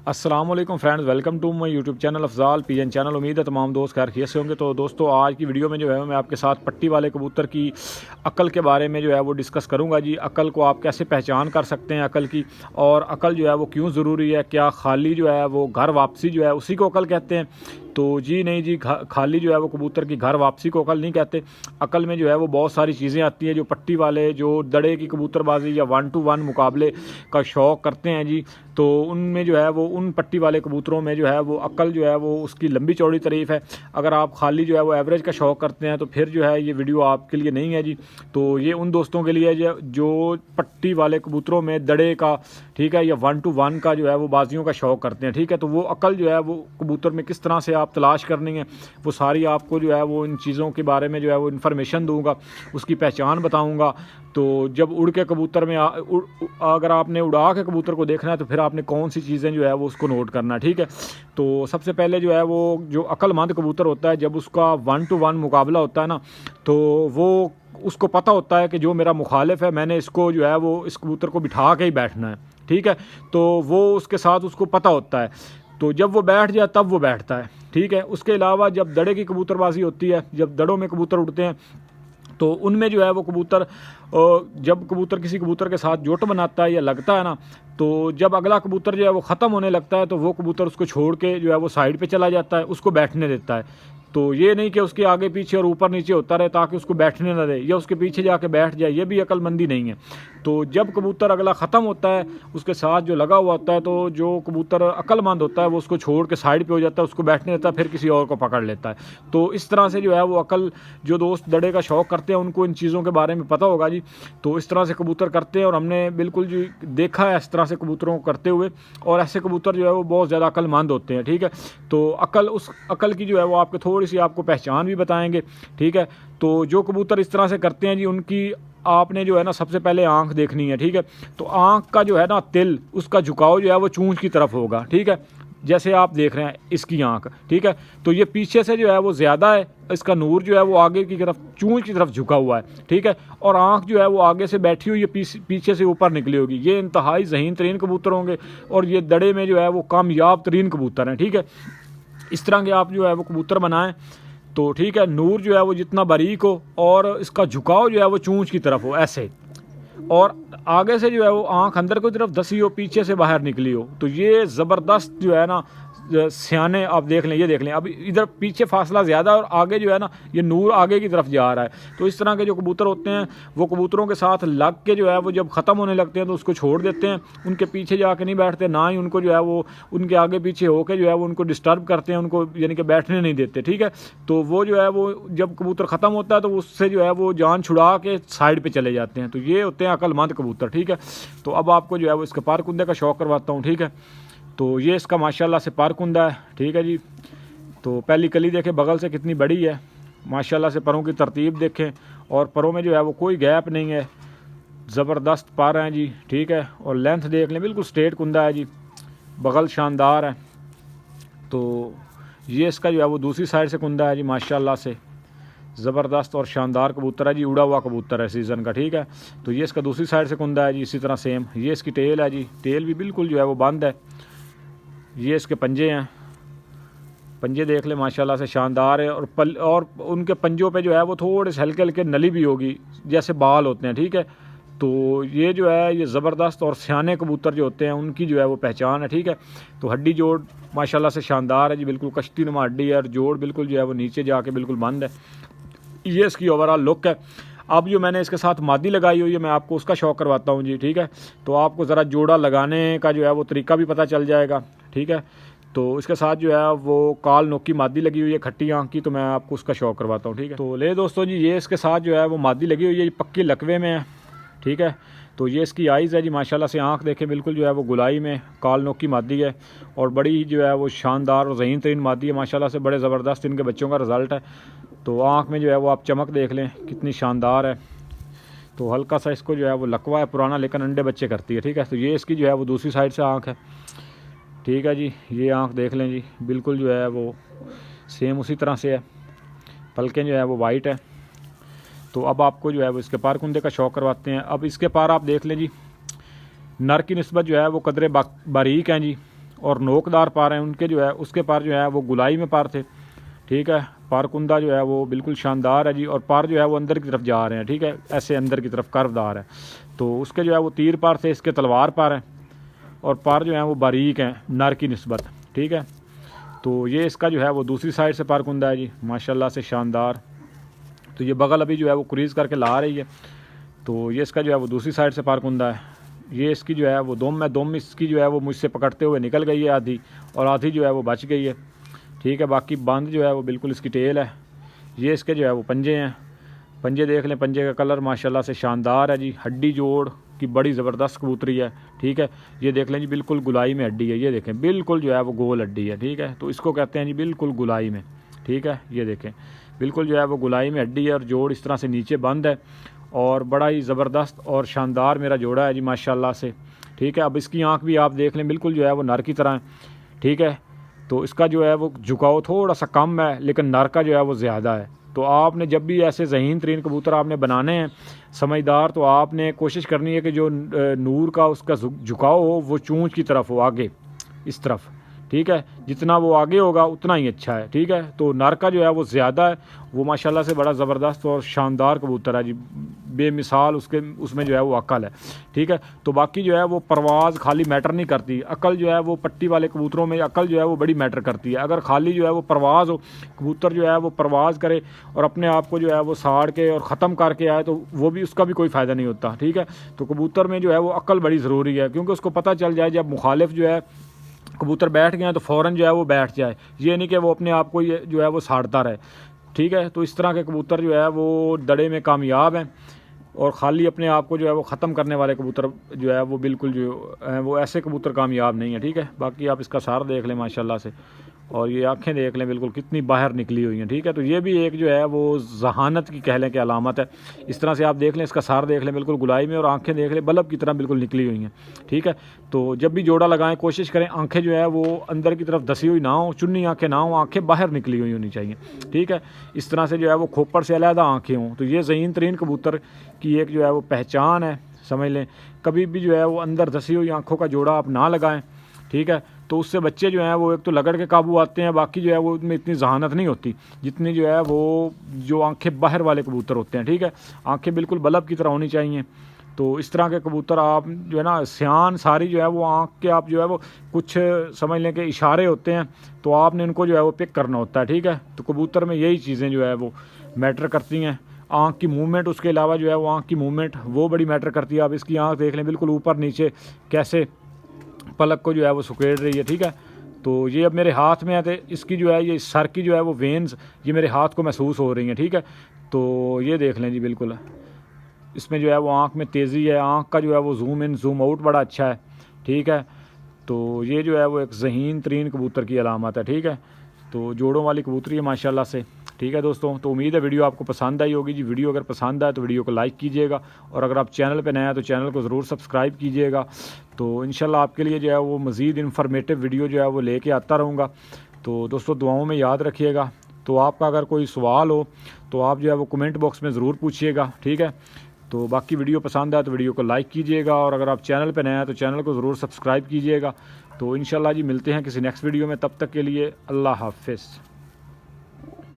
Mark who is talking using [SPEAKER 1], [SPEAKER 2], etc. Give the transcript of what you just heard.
[SPEAKER 1] अस्सलाम वालेकुम friends, welcome to my YouTube channel Afzal PN channel. उम्मीद है तमाम दोस्त खैर खैरियत से होंगे। तो दोस्तों आज की वीडियो में जो है मैं आपके साथ पट्टी वाले कबूतर की अकल के बारे में जो है वो डिस्कस करूंगा जी। अकल को आप कैसे पहचान कर सकते हैं अकल की, और अकल जो है वो क्यों ज़रूरी है। क्या खाली जो है वो घर वापसी जो है उसी को अकल कहते हैं? तो जी नहीं जी, खाली जो है वो कबूतर की घर वापसी को अकल नहीं कहते। अकल में जो है वो बहुत सारी चीज़ें आती हैं। जो पट्टी वाले जो दड़े की कबूतरबाजी या 1 to 1 मुकाबले का शौक़ करते हैं जी, तो उनमें जो है वो उन पट्टी वाले कबूतरों में जो है वो अकल जो है वो उसकी लंबी चौड़ी तारीफ़ है। अगर आप खाली जो है वो एवरेज का शौक़ करते हैं तो फिर जो है ये वीडियो आपके लिए नहीं है जी। तो ये उन दोस्तों के लिए जो पट्टी वाले कबूतरों में दड़े का, ठीक है, या 1 to 1 का जो है वो बाजियों का शौक़ करते हैं, ठीक है। तो वो अकल जो है वो कबूतर में किस तरह से आप तलाश करनी है, वो सारी आपको जो है वो इन चीज़ों के बारे में जो है वो इन्फॉर्मेशन दूंगा, उसकी पहचान बताऊंगा। तो जब उड़ के कबूतर में अगर आपने उड़ा के कबूतर को देखना है तो फिर आपने कौन सी चीज़ें जो है वो उसको नोट करना है, ठीक है। तो सबसे पहले जो है वो जो अक्लमंद कबूतर होता है, जब उसका 1 to 1 मुकाबला होता है ना, तो वो उसको पता होता है कि जो मेरा मुखालिफ है, मैंने इसको जो है वो इस कबूतर को बिठा के ही बैठना है, ठीक है। तो वो उसके साथ उसको पता होता है, तो जब वो बैठ जाए तब वो बैठता है, ठीक है। उसके अलावा जब दड़े की कबूतरबाजी होती है, जब दड़ों में कबूतर उड़ते हैं, तो उनमें जो है वो कबूतर जब कबूतर किसी कबूतर के साथ जोट बनाता है या लगता है ना, तो जब अगला कबूतर जो है वो ख़त्म होने लगता है तो वो कबूतर उसको छोड़ के जो है वो साइड पे चला जाता है, उसको बैठने देता है। तो ये नहीं कि उसके आगे पीछे और ऊपर नीचे होता रहे ताकि उसको बैठने ना दे, या उसके पीछे जाके बैठ जाए, ये भी अक्लमंदी नहीं है। तो जब कबूतर अगला ख़त्म होता है, उसके साथ जो लगा हुआ होता है, तो जो कबूतर अक्लमंद होता है वो उसको छोड़ के साइड पे हो जाता है, उसको बैठने देता है, फिर किसी और को पकड़ लेता है। तो इस तरह से जो है वो अकल, जो दोस्त दड़े का शौक़ करते हैं उनको इन चीज़ों के बारे में पता होगा जी। तो इस तरह से कबूतर करते हैं, और हमने बिल्कुल जी देखा है इस तरह से कबूतरों को करते हुए, और ऐसे कबूतर जो है वो बहुत ज़्यादा अक्लमंद होते हैं, ठीक है। तो उस अकल की जो है वो आपको थोड़ी सी आपको पहचान भी बताएंगे, ठीक है। तो जो कबूतर इस तरह से करते हैं जी, उनकी आपने जो है ना सबसे पहले आंख देखनी है, ठीक है। तो आंख का जो है ना तिल, उसका झुकाव जो है वो चूंच की तरफ होगा, ठीक है। जैसे आप देख रहे हैं इसकी आंख, ठीक है। तो ये पीछे से जो है वो ज़्यादा है, इसका नूर जो है वो आगे की तरफ चूंच की तरफ झुका हुआ है, ठीक है। और आंख जो है वो आगे से बैठी हुई है, पीछे से ऊपर निकली होगी। ये इंतहाई ज़हीन तरीन कबूतर होंगे, और ये दड़े में जो है वो कामयाब तरीन कबूतर हैं, ठीक है। इस तरह के आप जो है वो कबूतर बनाएं तो ठीक है। नूर जो है वो जितना बारीक हो, और इसका झुकाव जो है वो चूंच की तरफ हो ऐसे, और आगे से जो है वो आंख अंदर की तरफ धसी हो, पीछे से बाहर निकली हो। तो ये ज़बरदस्त जो है ना सियाने आप देख लें, ये देख लें, अब इधर पीछे फासला ज़्यादा और आगे जो है ना ये नूर आगे की तरफ जा रहा है। तो इस तरह के जो कबूतर होते हैं वो कबूतरों के साथ लग के जो है वो जब ख़त्म होने लगते हैं तो उसको छोड़ देते हैं, उनके पीछे जाके नहीं बैठते, ना ही उनको जो है वो उनके आगे पीछे होकर जो है वो उनको डिस्टर्ब करते हैं, उनको यानी कि बैठने नहीं देते, ठीक है। तो वो जो है वो जब कबूतर ख़त्म होता है तो उससे जो है वो जान छुड़ा के साइड पर चले जाते हैं। तो ये होते हैं अक्लमंद कबूतर, ठीक है। तो अब आपको जो है वो इसके पार कुंदे का शौक़ करवाता हूँ, ठीक है। तो ये इसका माशाल्लाह से पार कुंदा है, ठीक है जी। तो पहली कली देखें बगल से कितनी बड़ी है, माशाल्लाह से परों की तरतीब देखें, और परों में जो है वो कोई गैप नहीं है, ज़बरदस्त पार हैं जी, ठीक है। और लेंथ देख लें, बिल्कुल स्ट्रेट कुंदा है जी, बगल शानदार है। तो ये इसका जो है वो दूसरी साइड से कुंदा है जी, माशाल्लाह से ज़बरदस्त और शानदार कबूतर है जी, उड़ा हुआ कबूतर है सीज़न का, ठीक है। तो ये इसका दूसरी साइड से कुंदा है जी, इसी तरह सेम। ये इसकी टेल है जी, टेल भी बिल्कुल जो है वो बंद है। ये इसके पंजे हैं, पंजे देख ले माशाल्लाह से शानदार है, और उनके पंजों पे जो है वो थोड़े से हल्के हल्के नली भी होगी, जैसे बाल होते हैं, ठीक है। तो ये जो है ये ज़बरदस्त और सियाने कबूतर जो होते हैं उनकी जो है वो पहचान है, ठीक है। तो हड्डी जोड़ माशाल्लाह से शानदार है जी, बिल्कुल कश्ती नुमा हड्डी है, और जोड़ बिल्कुल जो है वो नीचे जाके बिल्कुल बंद है। ये इसकी ओवरऑल लुक है। अब जो मैंने इसके साथ मादी लगाई हुई है, मैं आपको उसका शौक़ करवाता हूँ जी, ठीक है। तो आपको ज़रा जोड़ा लगाने का जो है वो तरीका भी पता चल जाएगा, ठीक है। तो इसके साथ जो है वो काल नोकी मादी लगी हुई है, खट्टी आँख की, तो मैं आपको उसका शौक़ करवाता हूँ, ठीक है। तो ले दोस्तों जी, ये इसके साथ जो है वो मादी लगी हुई है, पक्की लकवे में है, ठीक है। तो ये इसकी आइज़ है जी, माशाल्लाह से आँख देखें बिल्कुल जो है वो गुलाई में काल नोकी मादी है, और बड़ी जो है वो शानदार और ज़हीन तरीन मादी है, माशाल्लाह से बड़े ज़बरदस्त इनके बच्चों का रिज़ल्ट है। तो आँख में जो है वो आप चमक देख लें कितनी शानदार है। तो हल्का सा इसको जो है वो लकवा है पुराना, लेकिन अंडे बच्चे करती है, ठीक है। तो ये इसकी जो है वो दूसरी साइड से आँख है, ठीक है जी। ये आँख देख लें जी, बिल्कुल जो है वो सेम उसी तरह से है, पलकें जो है वो वाइट है। तो अब आपको जो है वो इसके पार कुंदे का शौक़ करवाते हैं। अब इसके पार आप देख लें जी, नर की निस्बत जो है वो कदरे बारीक हैं जी, और नोकदार पार हैं उनके जो है, उसके पार जो है वो गुलाई में पार थे, ठीक है। पारकुंदा जो है वो बिल्कुल शानदार है जी, और पार जो है वो अंदर की तरफ जा रहे हैं, ठीक है, ऐसे अंदर की तरफ कर्वदार है। तो उसके जो है वो तीर पार थे, इसके तलवार पार हैं, और पार जो है वो बारीक हैं नर की निस्बत, ठीक है। तो ये इसका जो है वो दूसरी साइड से पारकुंदा है जी, माशाल्लाह से शानदार। तो ये बगल अभी जो है वो क्रीज़ करके ला रही है। तो ये इसका जो है वो दूसरी साइड से पारकुंदा है। ये इसकी जो है वो दुम इसकी जो है वो मुझसे पकड़ते हुए निकल गई है आधी, और आधी जो है वो बच गई है, ठीक है। बाकी बंद जो है वो बिल्कुल इसकी टेल है। ये इसके जो है वो पंजे हैं, पंजे देख लें, पंजे का कलर माशाल्लाह से शानदार है जी। हड्डी जोड़ की बड़ी ज़बरदस्त कबूतरी है, ठीक है। ये देख लें जी, बिल्कुल गुलाई में हड्डी है, ये देखें बिल्कुल जो है वो गोल हड्डी है, ठीक है। तो इसको कहते हैं जी बिल्कुल गुलाई में, ठीक है। ये देखें बिल्कुल जो है वो गुलाई में हड्डी है, और जोड़ इस तरह से नीचे बंद है, और बड़ा ही ज़बरदस्त और शानदार मेरा जोड़ा है जी माशाल्लाह से, ठीक है। अब इसकी आँख भी आप देख लें, बिल्कुल जो है वो नर की तरह है, ठीक है। तो इसका जो है वो झुकाव थोड़ा सा कम है, लेकिन नर का जो है वो ज़्यादा है। तो आपने जब भी ऐसे ज़हीन तरीन कबूतर आपने बनाने हैं समझदार, तो आपने कोशिश करनी है कि जो नूर का उसका झुकाव हो वो चूंच की तरफ हो, आगे इस तरफ, ठीक है। जितना वो आगे होगा उतना ही अच्छा है, ठीक है। तो नर का जो है वो ज़्यादा है, वो माशाल्लाह से बड़ा ज़बरदस्त और शानदार कबूतर है जी, बेमिसाल उसमें जो है वो अकल है, ठीक है। तो बाकी जो है वो परवाज़ खाली मैटर नहीं करती, अकल जो है वो पट्टी वाले कबूतरों में अकल जो है वो बड़ी मैटर करती है। अगर खाली जो है वो परवाज़ हो, कबूतर जो है वो परवाज़ करे और अपने आप को जो है वो साड़ के और ख़त्म करके आए, तो वो भी उसका भी कोई फ़ायदा नहीं होता, ठीक है। तो कबूतर में जो है वो अकल बड़ी ज़रूरी है, क्योंकि उसको पता चल जाए जब मुखालिफ जो है कबूतर बैठ गए हैं तो फ़ौरन जो है वो बैठ जाए, ये नहीं कि वो अपने आप को ये जो है वो साड़ता रहे, ठीक है। तो इस तरह के कबूतर जो है वो दड़े में कामयाब हैं, और ख़ाली अपने आप को जो है वो ख़त्म करने वाले कबूतर जो है वो बिल्कुल जो है वो ऐसे कबूतर कामयाब नहीं है, ठीक है। बाकी आप इसका सार देख लें माशाल्लाह से, और ये आँखें देख लें बिल्कुल कितनी बाहर निकली हुई हैं, ठीक है। तो ये भी एक जो है वो जहानत की कह लें कि अलामत है। इस तरह से आप देख लें, इसका सार देख लें बिल्कुल गुलाई में, और आंखें देख लें बल्ब की तरह बिल्कुल निकली हुई हैं, ठीक है। तो जब भी जोड़ा लगाएं कोशिश करें आंखें जो है वो अंदर की तरफ धसी हुई ना हो, चुन्नी आंखें ना हो, आंखें बाहर निकली हुई होनी चाहिए, ठीक है। इस तरह से जो है वो खोपड़ से अलहदा आंखें हों। तो ये ज़हीन तरीन कबूतर की एक जो है वो पहचान है, समझ लें। कभी भी जो है वो अंदर धसी हुई आंखों का जोड़ा आप ना लगाएं, ठीक है। तो उससे बच्चे जो हैं वो एक तो लगड़ के काबू आते हैं, बाकी जो है वो उनमें इतनी जहानत नहीं होती जितनी जो है वो जो आंखें बाहर वाले कबूतर होते हैं, ठीक है। आंखें बिल्कुल बल्ब की तरह होनी चाहिए। तो इस तरह के कबूतर आप जो है ना, सियान सारी जो है वो आँख के आप जो है वो कुछ समझ लें कि इशारे होते हैं, तो आपने उनको जो है वो पिक करना होता है, ठीक है। तो कबूतर में यही चीज़ें जो है वो मैटर करती हैं। आँख की मूवमेंट, उसके अलावा जो है वो आँख की मूवमेंट वो बड़ी मैटर करती है। आप इसकी आँख देख लें बिल्कुल ऊपर नीचे कैसे पलक को जो है वो सुकेड़ रही है, ठीक है। तो ये अब मेरे हाथ में है, तो इसकी जो है ये सर की जो है वो वेन्स ये मेरे हाथ को महसूस हो रही हैं, ठीक है। तो ये देख लें जी बिल्कुल इसमें जो है वो आँख में तेज़ी है, आँख का जो है वो जूम इन जूम आउट बड़ा अच्छा है, ठीक है। तो ये जो है वो एक ज़हीन तरीन कबूतर की अलामत है, ठीक है। तो जोड़ों वाली कबूतरी है माशाल्लाह से, ठीक है दोस्तों। तो उम्मीद है वीडियो आपको पसंद आई होगी जी। वीडियो अगर पसंद आए तो वीडियो को लाइक कीजिएगा, और अगर आप चैनल पे नए हैं तो चैनल को ज़रूर सब्सक्राइब कीजिएगा। तो इंशाल्लाह आपके लिए जो है वो मज़ीद इन्फॉर्मेटिव वीडियो जो है वो लेके आता रहूँगा। तो दोस्तों दुआओं में याद रखिएगा। तो आपका अगर कोई सवाल हो तो आप जो है वो कमेंट बॉक्स में ज़रूर पूछिएगा, ठीक है। तो बाकी वीडियो पसंद आए तो वीडियो को लाइक कीजिएगा, और अगर आप चैनल पर नए हैं तो चैनल को ज़रूर सब्सक्राइब कीजिएगा। तो इंशाल्लाह जी मिलते हैं किसी नेक्स्ट वीडियो में, तब तक के लिए अल्लाह हाफ़िज़।